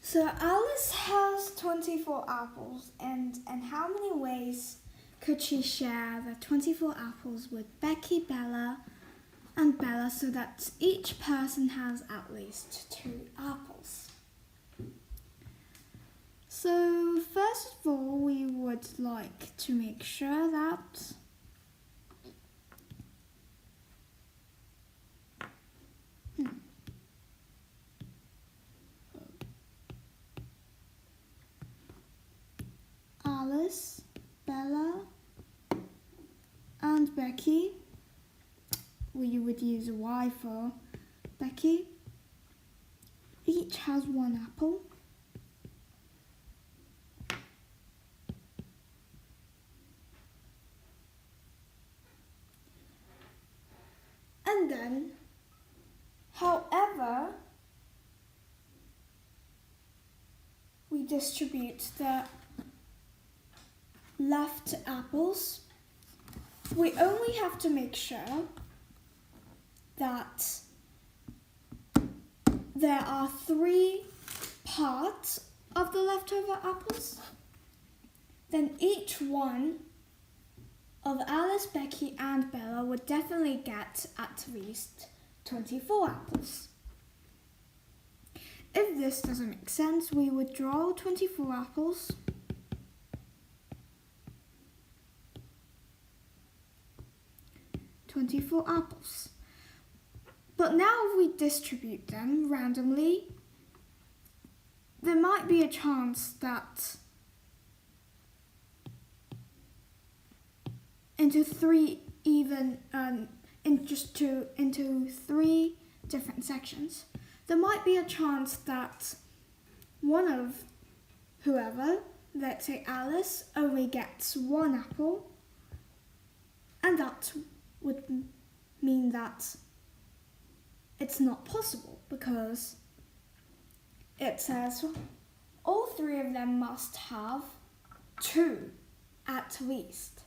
So Alice has 24 apples, and how many ways could she share the 24 apples with Becky, Bella, and Bella so that each person has at least 2 apples? So first of all, we would like to make sure that Alice, Bella, and Becky, we would use a Y for Becky, each has 1 apple. And then, however, we distribute the left apples, we only have to make sure that there are 3 parts of the leftover apples. Then each one of Alice, Becky, and Bella would definitely get at least 24 apples. If this doesn't make sense, we would draw 24 apples. But now if we distribute them randomly, there might be a chance that into 3 different sections, there might be a chance that one of whoever, let's say Alice, only gets 1 apple, and that would mean that it's not possible because it says all 3 of them must have 2 at least.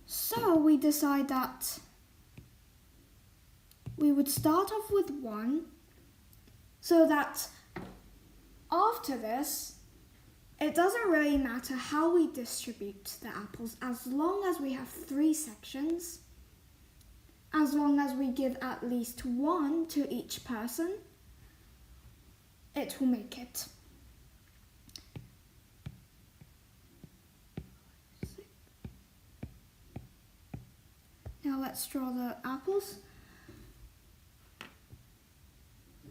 So we decide that we would start off with 1 so that after this, it doesn't really matter how we distribute the apples as long as we have 3 sections, as long as we give at least 1 to each person, it will make it. Now let's draw the apples.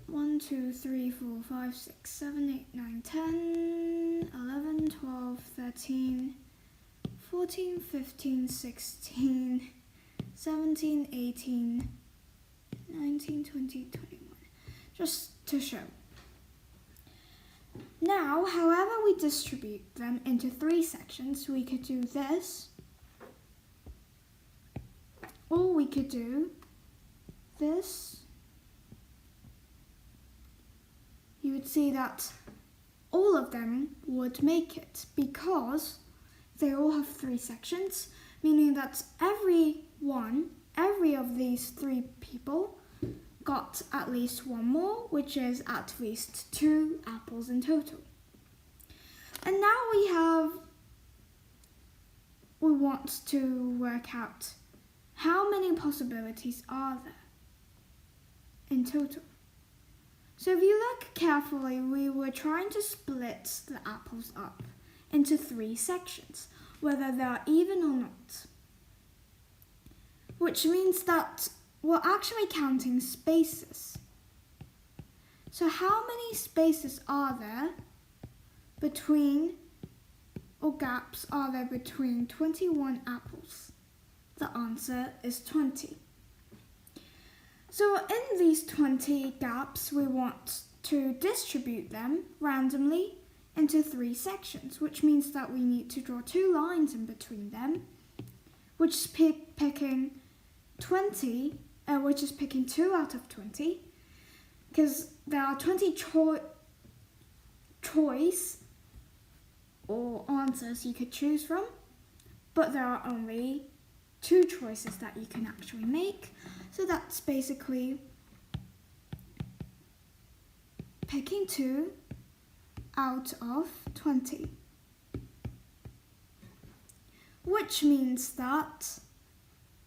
1, 2, 3, 4, 5, 6, 7, 8, 9, 10, 11, 12, 13, 14, 15, 16, 17, 18, 19, 20, 21. Just to show. Now, however we distribute them into 3 sections, we could do this, or we could do this. You would see that all of them would make it because they all have 3 sections, meaning that every of these 3 people got at least 1 more, which is at least 2 apples in total. And now we want to work out how many possibilities are there in total. So if you look carefully, we were trying to split the apples up into 3 sections, whether they're even or not. Which means that we're actually counting spaces. So how many spaces are there between, or gaps are there between 21 apples? The answer is 20. So in these 20 gaps, we want to distribute them randomly into 3 sections, which means that we need to draw 2 lines in between them, which is picking 2 out of 20, because there are 20 choice or answers you could choose from, but there are only 2 choices that you can actually make. So that's basically picking 2 out of 20. Which means that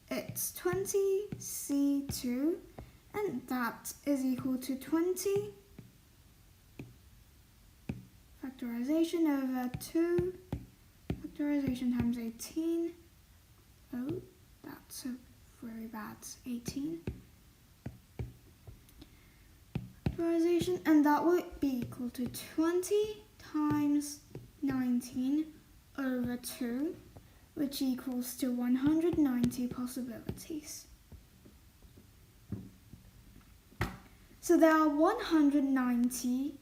it's 20C2, and that is equal to 20 factorization over 2 factorization times 18. Oh, that's so very bad. 18 factorization, and that will be equal to 20 times 19 over 2, which equals to 190 possibilities. So there are 190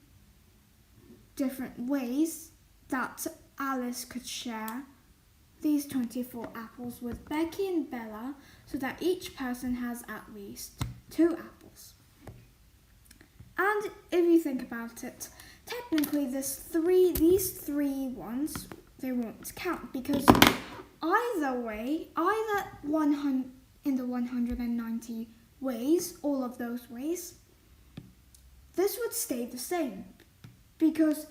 different ways that Alice could share these 24 apples with Becky and Bella, so that each person has at least 2 apples. And if you think about it, technically these three ones, they won't count, because either way, either in the 190 ways, all of those ways, this would stay the same, because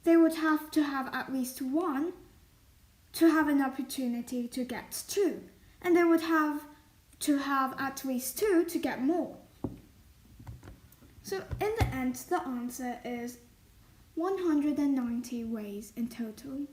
they would have to have at least 1 to have an opportunity to get 2, and they would have to have at least 2 to get more. So in the end, the answer is 190 ways in total.